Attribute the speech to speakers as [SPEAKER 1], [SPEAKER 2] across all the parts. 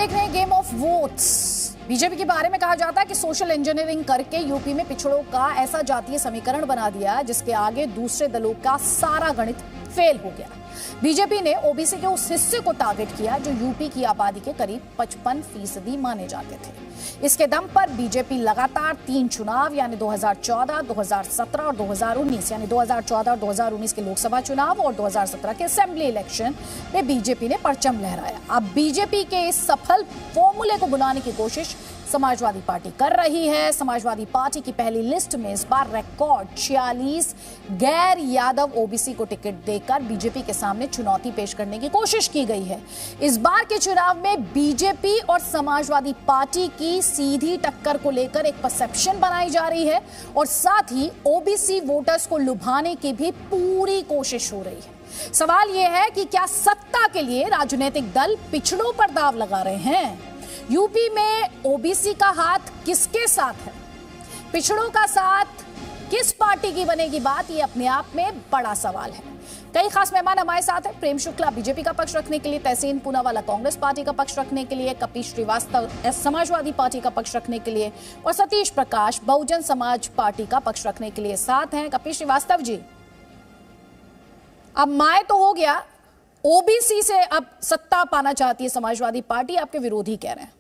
[SPEAKER 1] देख रहे हैं गेम ऑफ वोट्स। बीजेपी के बारे में कहा जाता है कि सोशल इंजीनियरिंग करके यूपी में पिछड़ों का ऐसा जातीय समीकरण बना दिया जिसके आगे दूसरे दलों का सारा गणित फेल हो गया। बीजेपी ने ओबीसी के उस हिस्से को टारगेट किया जो यूपी की आबादी के करीब 55% माने जाते थे। इसके दम पर बीजेपी लगातार 3 चुनाव यानी 2014, 2017 और 2019 यानी 2014 और 2019 के लोकसभा चुनाव और 2017 के असेंबली इलेक्शन में बीजेपी ने परचम लहराया। अब बीजेपी के इस सफल फॉर्मूले को बुलाने की कोशिश समाजवादी पार्टी कर रही है। समाजवादी पार्टी की पहली लिस्ट में इस बार रिकॉर्ड 46 गैर यादव ओबीसी को टिकट देकर बीजेपी के सामने चुनौती पेश करने की कोशिश की गई है। इस बार के चुनाव में बीजेपी और समाजवादी पार्टी की सीधी टक्कर को लेकर एक परसेप्शन बनाई जा रही है और साथ ही ओबीसी वोटर्स को लुभाने की भी पूरी कोशिश हो रही है। सवाल यह है कि क्या सत्ता के लिए राजनीतिक दल पिछड़ों पर दांव लगा रहे हैं? यूपी में ओबीसी का हाथ किसके साथ है? पिछड़ों का साथ किस पार्टी की बनेगी बात, ये अपने आप में बड़ा सवाल है। कई खास मेहमान हमारे साथ हैं। प्रेम शुक्ला बीजेपी का पक्ष रखने के लिए, तहसीन पूनावाला कांग्रेस पार्टी का पक्ष रखने के लिए, कपीश श्रीवास्तव समाजवादी पार्टी का पक्ष रखने के लिए और सतीश प्रकाश बहुजन समाज पार्टी का पक्ष रखने के लिए साथ हैं। कपीश श्रीवास्तव जी, अब माय तो हो गया, ओबीसी से अब सत्ता पाना चाहती है समाजवादी पार्टी, आपके विरोधी कह रहे हैं।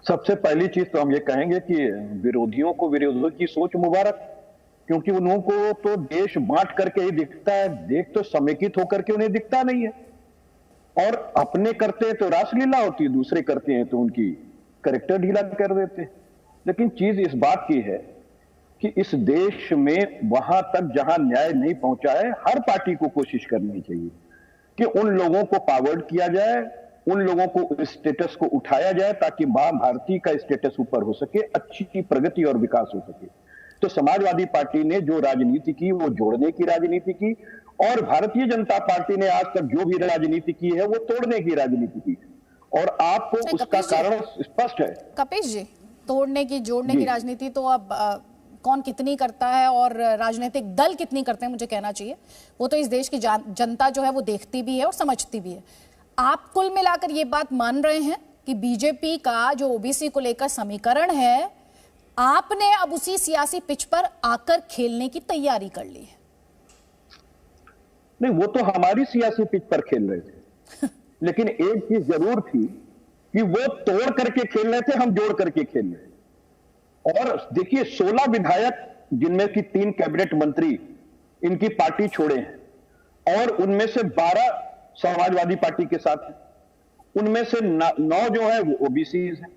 [SPEAKER 2] सबसे पहली चीज तो हम ये कहेंगे कि विरोधियों को विरोधियों की सोच मुबारक, क्योंकि उन्हों को तो देश बांट करके ही दिखता है, देश तो समेकित होकर के उन्हें दिखता नहीं है। और अपने करते हैं तो रासलीला होती है, दूसरे करते हैं तो उनकी कैरेक्टर ढीला कर देते हैं। लेकिन चीज इस बात की है कि इस देश में वहां तक जहां न्याय नहीं पहुंचा है, हर पार्टी को कोशिश करनी चाहिए कि उन लोगों को पावर्ड किया जाए, उन लोगों को स्टेटस को उठाया जाए ताकि मां भारती का स्टेटस ऊपर हो सके, अच्छी प्रगति और विकास हो सके। तो समाजवादी पार्टी ने जो राजनीति की वो जोड़ने की राजनीति की, और भारतीय जनता पार्टी ने आज तक जो भी राजनीति की है वो तोड़ने की राजनीति की, और आपको उसका कारण स्पष्ट है।
[SPEAKER 1] कपीश जी, तोड़ने की जोड़ने की राजनीति तो अब कौन कितनी करता है और राजनीतिक दल कितनी करते हैं मुझे कहना चाहिए, वो तो इस देश की जनता जो है वो देखती भी है और समझती भी है। आप कुल मिलाकर ये बात मान रहे हैं कि बीजेपी का जो ओबीसी को लेकर समीकरण है, आपने अब उसी सियासी पिच पर आकर खेलने की तैयारी कर ली है?
[SPEAKER 2] नहीं, वो तो हमारी सियासी पिच पर खेल रहे थे लेकिन एक चीज जरूर थी कि वो तोड़ करके खेल रहे थे, हम जोड़ करके खेल रहे थे। और देखिए 16 विधायक जिनमें की 3 कैबिनेट मंत्री इनकी पार्टी छोड़े हैं और उनमें से 12 समाजवादी पार्टी के साथ हैं, उनमें से 9 जो है वो ओबीसी हैं।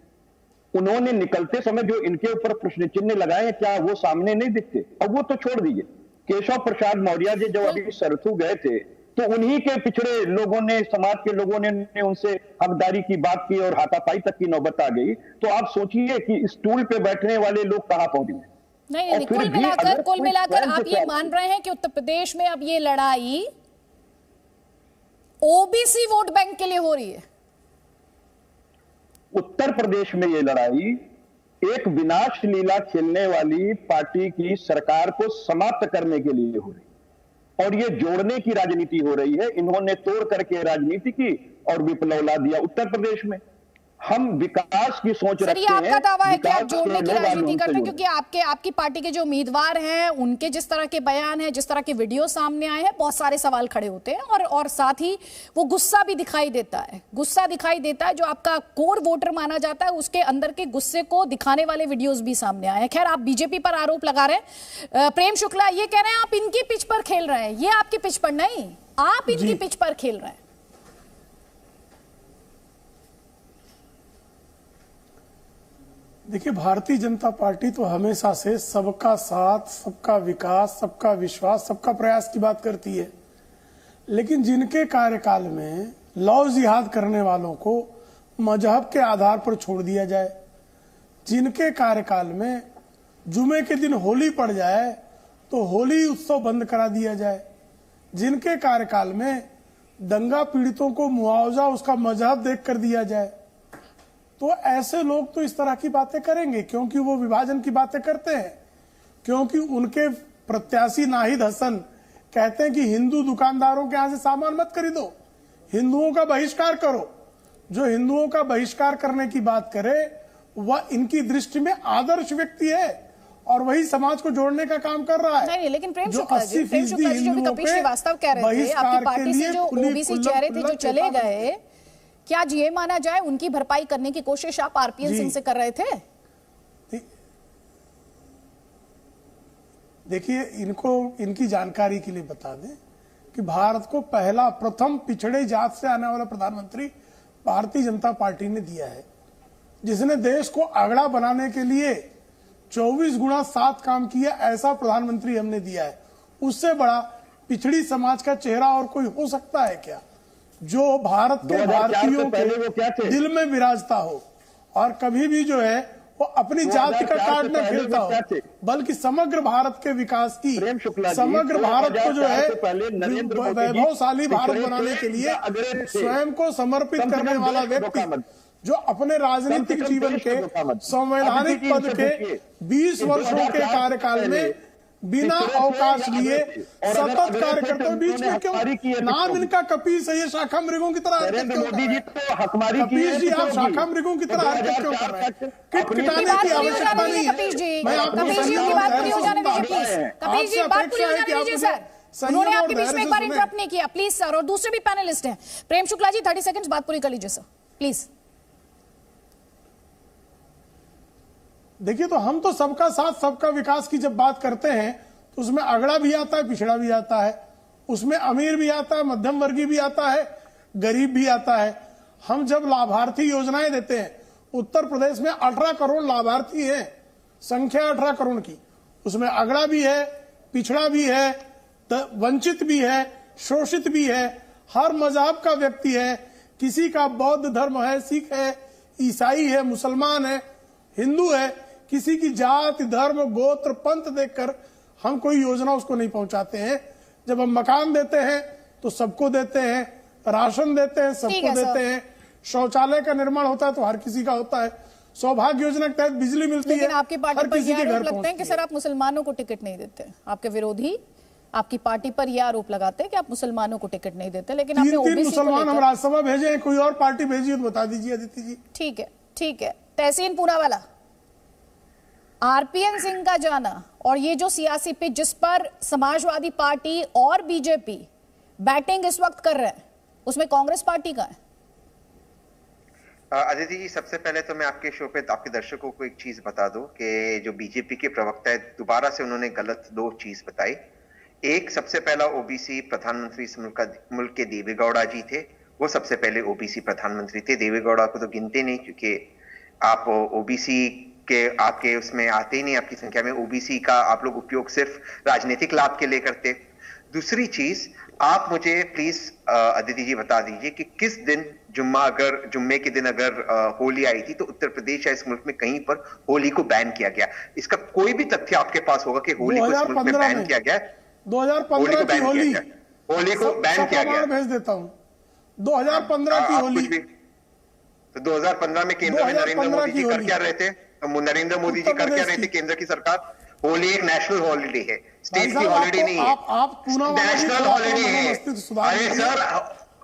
[SPEAKER 2] उन्होंने निकलते समय जो इनके ऊपर प्रश्न चिन्ह लगाए हैं, क्या वो सामने नहीं दिखते? अब वो तो छोड़ दीजिए, केशव प्रसाद मौर्य जी जब अभी सरसू गए थे तो उन्हीं के पिछड़े लोगों ने, समाज के लोगों ने उनसे हकदारी की बात की और हाथापाई तक की नौबत आ गई। तो आप सोचिए कि स्टूल पे बैठने वाले लोग कहां पहुंचे।
[SPEAKER 1] नहीं, कुल मिलाकर आप ये मान रहे हैं कि उत्तर प्रदेश में अब ये लड़ाई ओबीसी वोट बैंक के लिए हो रही है?
[SPEAKER 2] उत्तर प्रदेश में ये लड़ाई एक विनाश लीला खेलने वाली पार्टी की सरकार को समाप्त करने के लिए हो रही है और ये जोड़ने की राजनीति हो रही है। इन्होंने तोड़ करके राजनीति की और विप्लव ला दिया उत्तर प्रदेश में। हम विकास की सोच रखते हैं।
[SPEAKER 1] आपका दावा है कि आप जोड़ने की राजनीति करते हैं क्योंकि आपकी पार्टी के जो उम्मीदवार हैं उनके जिस तरह के बयान हैं, जिस तरह के वीडियो सामने आए हैं, बहुत सारे सवाल खड़े होते हैं और साथ ही वो गुस्सा भी दिखाई देता है। गुस्सा दिखाई देता है, जो आपका कोर वोटर माना जाता है उसके अंदर के गुस्से को दिखाने वाले वीडियोज भी सामने आए हैं। खैर, आप बीजेपी पर आरोप लगा रहे हैं। प्रेम शुक्ला ये कह रहे हैं आप इनकी पिच पर खेल रहे हैं, ये आपकी पिच पर नहीं, आप इनकी पिच पर खेल रहे हैं।
[SPEAKER 3] देखिए, भारतीय जनता पार्टी तो हमेशा से सबका साथ, सबका विकास, सबका विश्वास, सबका प्रयास की बात करती है। लेकिन जिनके कार्यकाल में लौ जिहाद करने वालों को मजहब के आधार पर छोड़ दिया जाए, जिनके कार्यकाल में जुमे के दिन होली पड़ जाए तो होली उत्सव बंद करा दिया जाए, जिनके कार्यकाल में दंगा पीड़ितों को मुआवजा उसका मजहब देख कर दिया जाए, तो ऐसे लोग तो इस तरह की बातें करेंगे क्योंकि वो विभाजन की बातें करते हैं। क्योंकि उनके प्रत्याशी नाहिद हसन कहते हैं कि हिंदू दुकानदारों के यहां से सामान मत खरीदो, हिंदुओं का बहिष्कार करो। जो हिंदुओं का बहिष्कार करने की बात करे वह इनकी दृष्टि में आदर्श व्यक्ति है और वही समाज को जोड़ने का काम कर रहा है।
[SPEAKER 1] नहीं, लेकिन प्रेम
[SPEAKER 3] जो
[SPEAKER 1] शुक्ला जी, प्रेम शुक्ला जी, जो कि कपिल श्रीवास्तव कह रहे थे आपकी पार्टी से जो ओबीसी चेहरे थे जो चले गए, क्या ये माना जाए उनकी भरपाई करने की कोशिश आप आरपीएन सिंह से कर रहे थे?
[SPEAKER 3] देखिए, इनकी जानकारी के लिए बता दें कि भारत को प्रथम पिछड़े जात से आने वाला प्रधानमंत्री भारतीय जनता पार्टी ने दिया है, जिसने देश को अगड़ा बनाने के लिए 24 गुणा 7 काम किया। ऐसा प्रधानमंत्री हमने दिया है। उससे बड़ा पिछड़ी समाज का चेहरा और कोई हो सकता है क्या, जो भारत के भारतीयों के दिल में विराजता हो और कभी भी जो है वो अपनी जाति का कार्ड न खेलता हो, बल्कि समग्र भारत के विकास की, समग्र भारत को जो है वैभवशाली भारत बनाने के लिए स्वयं को समर्पित करने वाला व्यक्ति, जो अपने राजनीतिक जीवन के संवैधानिक पद के 20 वर्षों के कार्यकाल में बिना अवकाश लिए सतत कार्य करते हुए बीच में क्यों नाम इनका कपीस है? ये शाखा मृगों की तरह
[SPEAKER 2] मोदी जी तो हकमारी
[SPEAKER 3] कपीस जी, आप शाखा मृगों की तरह हरकत क्यों कर रहे हैं? किटकिटाने की आवश्यकता नहीं है। मैं आपको
[SPEAKER 1] उन्होंने आपके बीच में एक बार इंटरप्ट नहीं किया, प्लीज सर। और दूसरे भी पैनलिस्ट हैं। प्रेम शुक्ला जी, 30 सेकंड बात पूरी कर लीजिए सर, प्लीज।
[SPEAKER 3] देखिए, तो हम तो सबका साथ सबका विकास की जब बात करते हैं तो उसमें अगड़ा भी आता है, पिछड़ा भी आता है, उसमें अमीर भी आता है, मध्यम वर्गीय भी आता है, गरीब भी आता है। हम जब लाभार्थी योजनाएं देते हैं, उत्तर प्रदेश में 18 करोड़ लाभार्थी हैं, संख्या 18 करोड़ की, उसमें अगड़ा भी है, पिछड़ा भी है, वंचित भी है, शोषित भी है, हर मजहब का व्यक्ति है। किसी का बौद्ध धर्म है, सिख है, ईसाई है, मुसलमान है, हिंदू है, किसी की जाति, धर्म, गोत्र, पंथ देखकर हम कोई योजना उसको नहीं पहुंचाते हैं। जब हम मकान देते हैं तो सबको देते हैं, राशन देते हैं सबको देते हैं, शौचालय का निर्माण होता है तो हर किसी का होता है, सौभाग्य योजना के तहत बिजली मिलती है।
[SPEAKER 1] लेकिन आपकी पार्टी पर यह आरोप लगते हैं कि सर आप मुसलमानों को टिकट नहीं देते। आपके विरोधी आपकी पार्टी पर यह आरोप लगाते हैं कि आप मुसलमानों को टिकट नहीं देते, लेकिन आपने ओबीसी
[SPEAKER 3] मुसलमान हम राज्यसभा भेजे हैं, कोई और पार्टी भेजी तो बता दीजिए अदिति जी।
[SPEAKER 1] ठीक है, ठीक है। तहसीन पूनावाला, आरपीएन सिंह का जाना और ये जो सियासी पिच जिस पर समाजवादी पार्टी और बीजेपी बैटिंग इस वक्त कर रहे हैं, उसमें कांग्रेस पार्टी का है।
[SPEAKER 4] अदिति जी, सबसे पहले तो मैं आपके शो पे आपके दर्शकों को एक चीज बता दूं कि जो बीजेपी के प्रवक्ता है, दोबारा से उन्होंने गलत 2 चीज बताई। एक, सबसे पहला ओबीसी प्रधानमंत्री इस मुल्क के देवेगौड़ा जी थे। वो सबसे पहले ओबीसी प्रधानमंत्री थे। देवेगौड़ा को तो गिनते नहीं, क्योंकि आप ओबीसी के आपके उसमें आते ही नहीं, आपकी संख्या में। ओबीसी का आप लोग उपयोग सिर्फ राजनीतिक लाभ के लिए करते। दूसरी चीज, आप मुझे प्लीज अदिति जी बता दीजिए कि किस दिन जुम्मे के दिन अगर होली आई थी तो उत्तर प्रदेश या इस मुल्क में कहीं पर होली को बैन किया गया? इसका कोई भी तथ्य आपके पास होगा कि होली को इस मुल्क में बैन किया गया?
[SPEAKER 3] 2015 की होली
[SPEAKER 4] को बैन किया गया।
[SPEAKER 3] भेज देता हूं, 2015 की होली।
[SPEAKER 4] तो 2015 में केंद्र में नरेंद्र मोदी जी कर क्या रहे थे? नरेंद्र मोदी जी कर क्या रहे थे केंद्र की सरकार? होली एक नेशनल हॉलिडे है, स्टेट की हॉलिडे नहीं है, नेशनल हॉलिडे है। अरे सर,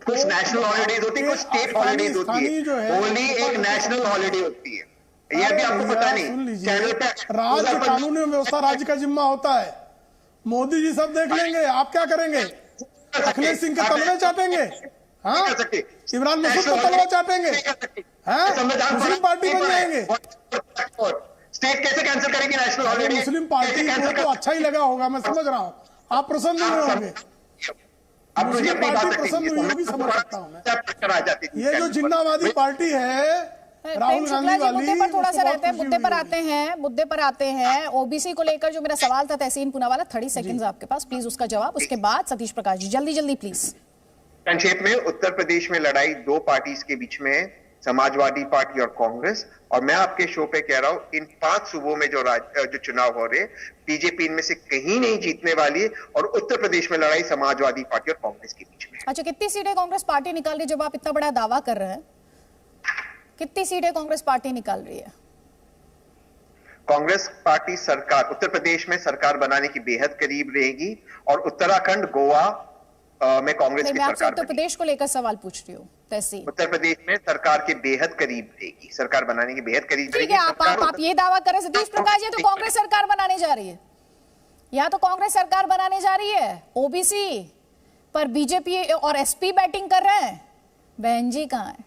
[SPEAKER 4] कुछ नेशनल हॉलिडेज होती है, कुछ स्टेट हॉलिडेज होती है। होली एक नेशनल हॉलिडे होती है, यह भी आपको पता नहीं। चैनल पे
[SPEAKER 3] राज्य कानून व्यवस्था राज्य का जिम्मा होता है। मोदी जी सब देख लेंगे, आप क्या करेंगे? अखिलेश सिंह के तलवे चाटेंगे? हाँ, इमरान मसूद को तलवा चाटेंगे? मुस्लिम पार्टी बन जाएंगे?
[SPEAKER 4] स्टेट कैसे कैंसिल करेगी नेशनल हॉलिडे?
[SPEAKER 3] मुस्लिम पार्टी को तो अच्छा ही लगा होगा, मैं समझ रहा हूँ। आप प्रसन्न नहीं होंगे, मुस्लिम पार्टी प्रसन्न हुई होगी, समझ सकता हूँ मैं। ये जो जिन्नावादी पार्टी है राहुल गांधी वाली,
[SPEAKER 1] मुद्दे पर थोड़ा सा रहते हैं, मुद्दे पर आते हैं। ओबीसी को लेकर जो मेरा सवाल था तहसीन पूनावाला, 30 सेकंड्स आपके पास, प्लीज उसका जवाब। उसके बाद सतीश प्रकाश जी, जल्दी जल्दी प्लीज।
[SPEAKER 4] संक्षेप में, उत्तर प्रदेश में लड़ाई 2 पार्टीज के बीच में है, समाजवादी पार्टी और कांग्रेस। और मैं आपके शो पे कह रहा हूं, इन 5 सूबों में जो चुनाव हो रहे, बीजेपी इनमें से कहीं नहीं जीतने वाली है, और उत्तर प्रदेश में लड़ाई समाजवादी पार्टी और कांग्रेस के बीच में।
[SPEAKER 1] अच्छा, कितनी सीटें कांग्रेस पार्टी निकाल रही है? जब आप इतना बड़ा दावा कर रहे हैं, कितनी सीटें कांग्रेस पार्टी निकाल रही है?
[SPEAKER 4] कांग्रेस पार्टी सरकार उत्तर प्रदेश में सरकार बनाने की बेहद करीब रहेगी, और उत्तराखंड, गोवा मैं कांग्रेस की
[SPEAKER 1] मैं आपसे
[SPEAKER 4] सरकार
[SPEAKER 1] उत्तर प्रदेश को लेकर सवाल पूछ रही हूँ। तहसील
[SPEAKER 4] उत्तर प्रदेश में सरकार के बेहद करीब रहेगी, सरकार बनाने के बेहद करीब
[SPEAKER 1] ठीक है। आप ये दावा करें सतीश प्रकाश जी, तो कांग्रेस सरकार बनाने जा रही है, या तो कांग्रेस सरकार बनाने जा रही है ओबीसी पर, बीजेपी और एसपी बैटिंग कर रहे हैं। बहन जी कहाँ है?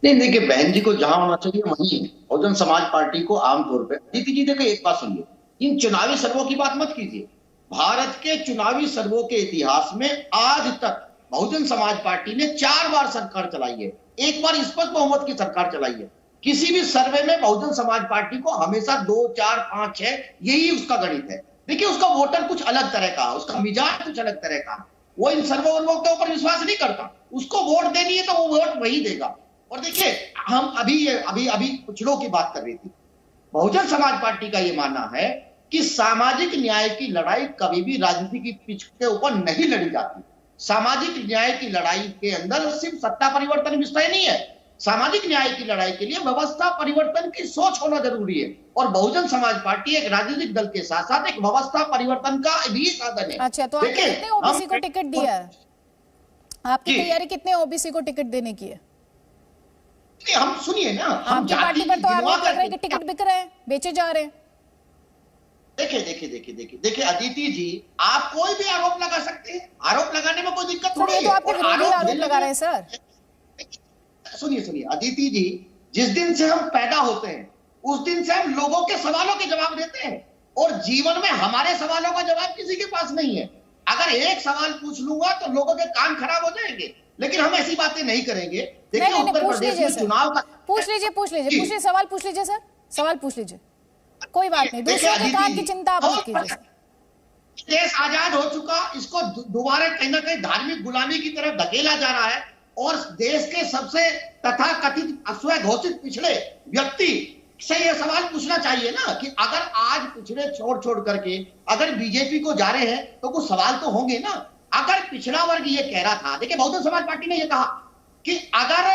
[SPEAKER 5] नहीं देखिए, बहन जी को जहां होना चाहिए वहीं है। बहुजन समाज पार्टी को आमतौर पर दीदी जी देखिए, एक बात सुनिए, इन चुनावी सर्वों की बात मत कीजिए। भारत के चुनावी सर्वों के इतिहास में आज तक बहुजन समाज पार्टी ने 4 बार सरकार चलाई है, 1 बार स्पष्ट बहुमत की सरकार चलाई है। किसी भी सर्वे में बहुजन समाज पार्टी को हमेशा 2, 4, 5, 6 यही उसका गणित है। देखिए, उसका वोटर कुछ अलग तरह का, उसका मिजाज कुछ अलग तरह का, वो इन सर्वे के ऊपर विश्वास नहीं करता। उसको वोट देनी है तो वो वोट वही देगा। और देखिए, हम अभी पिछड़ों की बात कर रही थी। बहुजन समाज पार्टी का ये मानना है कि सामाजिक न्याय की लड़ाई कभी भी राजनीति की पिच के ऊपर नहीं लड़ी जाती। सामाजिक न्याय की लड़ाई के अंदर सिर्फ सत्ता परिवर्तन विषय नहीं है। सामाजिक न्याय की लड़ाई के लिए व्यवस्था परिवर्तन की सोच होना जरूरी है, और बहुजन समाज पार्टी एक राजनीतिक दल के साथ साथ एक व्यवस्था परिवर्तन का भी साधन है।
[SPEAKER 1] अच्छा, तो आपने कितने ओबीसी को टिकट दिया है? आपकी तैयारी कितने ओबीसी को टिकट देने की है?
[SPEAKER 5] हम सुनिए ना, हम
[SPEAKER 1] आपकी पार्टी पर तो आरोप लग रहे हैं कि टिकट बिक रहे हैं, बेचे जा रहे हैं।
[SPEAKER 5] देखिए अदिति जी, आप कोई भी आरोप लगा सकते हैं, आरोप लगाने में कोई दिक्कत थोड़ी है।
[SPEAKER 1] तो आपके विरोधी आरोप लगा रहे हैं सर।
[SPEAKER 5] सुनिए अदिति जी, जिस दिन से हम पैदा होते हैं उस दिन से हम लोगों के सवालों के जवाब देते हैं, और जीवन में हमारे सवालों का जवाब किसी के पास नहीं है। अगर एक सवाल पूछ लूंगा तो लोगों के कान खराब हो जाएंगे, लेकिन हम ऐसी बातें नहीं करेंगे। देखिए, उत्तर प्रदेश में चुनाव का
[SPEAKER 1] पूछ लीजिए सवाल पूछ लीजिए सर, सवाल पूछ लीजिए, कोई बात नहीं, दूसरों के काम की चिंता आप मत कीजिए।
[SPEAKER 5] देश आजाद हो चुका, इसको दोबारा कहीं ना कहीं धार्मिक गुलामी की तरफ धकेला जा रहा है, और देश के सबसे तथाकथित स्वघोषित पिछड़े व्यक्ति से यह सवाल पूछना चाहिए ना कि अगर आज पिछड़े छोड़ करके अगर बीजेपी को जा रहे हैं तो कुछ सवाल तो होंगे ना। अगर पिछड़ा वर्ग ये कह रहा था, देखिए बहुजन समाज पार्टी ने यह कहा कि अगर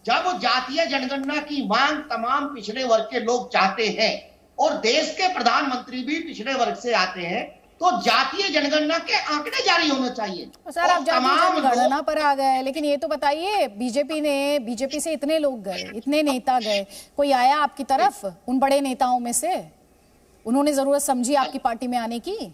[SPEAKER 5] जब जातीय जनगणना की मांग तमाम पिछड़े वर्ग के लोग चाहते हैं और देश के प्रधानमंत्री भी पिछड़े वर्ग से आते हैं, तो जातीय जनगणना के आंकड़े जारी होने चाहिए।
[SPEAKER 1] सर, आप जातीय जनगणना पर आ गए, लेकिन ये तो बताइए, बीजेपी से इतने लोग गए, इतने नेता गए, कोई आया आपकी तरफ उन बड़े नेताओं में से? उन्होंने जरूरत समझी आपकी पार्टी में आने की?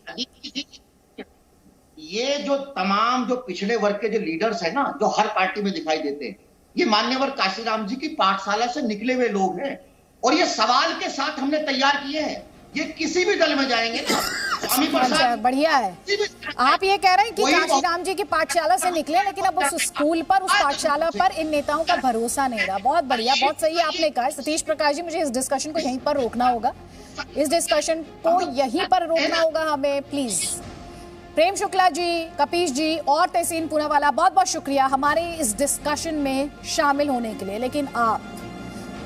[SPEAKER 5] ये जो तमाम जो पिछड़े वर्ग के जो लीडर्स है ना, जो हर पार्टी में दिखाई देते हैं, ये मान्यवर काशीराम जी की पाठशाला से निकले हुए लोग हैं, और ये सवाल के साथ हमने तैयार किए हैं। ये किसी भी दल में जाएंगे ना, स्वामी प्रसाद,
[SPEAKER 1] बढ़िया है। आप ये कह रहे हैं कि काशीराम जी की पाठशाला से निकले, लेकिन अब उस स्कूल पर, उस पाठशाला पर इन नेताओं का भरोसा नहीं रहा। बहुत बढ़िया, बहुत सही आपने कहा। सतीश प्रकाश जी, मुझे इस डिस्कशन को यहीं पर रोकना होगा, इस डिस्कशन को यहीं पर रोकना होगा हमें, प्लीज। प्रेम शुक्ला जी, कपीश जी और तहसीन पूनावाला, बहुत बहुत शुक्रिया हमारे इस डिस्कशन में शामिल होने के लिए। लेकिन आप,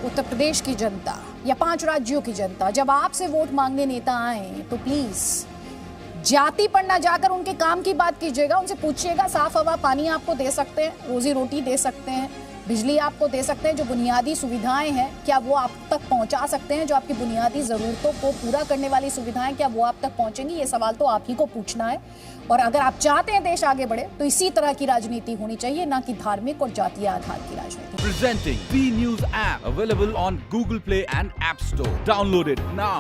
[SPEAKER 1] उत्तर प्रदेश की जनता या 5 राज्यों की जनता, जब आपसे वोट मांगने नेता आए तो प्लीज जाति पर ना जाकर उनके काम की बात कीजिएगा। उनसे पूछिएगा, साफ हवा पानी आपको दे सकते हैं, रोजी रोटी दे सकते हैं, बिजली आपको दे सकते हैं, जो बुनियादी सुविधाएं हैं क्या वो आप तक पहुंचा सकते हैं? जो आपकी बुनियादी जरूरतों को पूरा करने वाली सुविधाएं क्या वो आप तक पहुंचेंगी? ये सवाल तो आप ही को पूछना है। और अगर आप चाहते हैं देश आगे बढ़े तो इसी तरह की राजनीति होनी चाहिए, ना कि धार्मिक और जातीय आधार की राजनीति।
[SPEAKER 6] Presenting B News app available on Google Play and App Store. Download it now.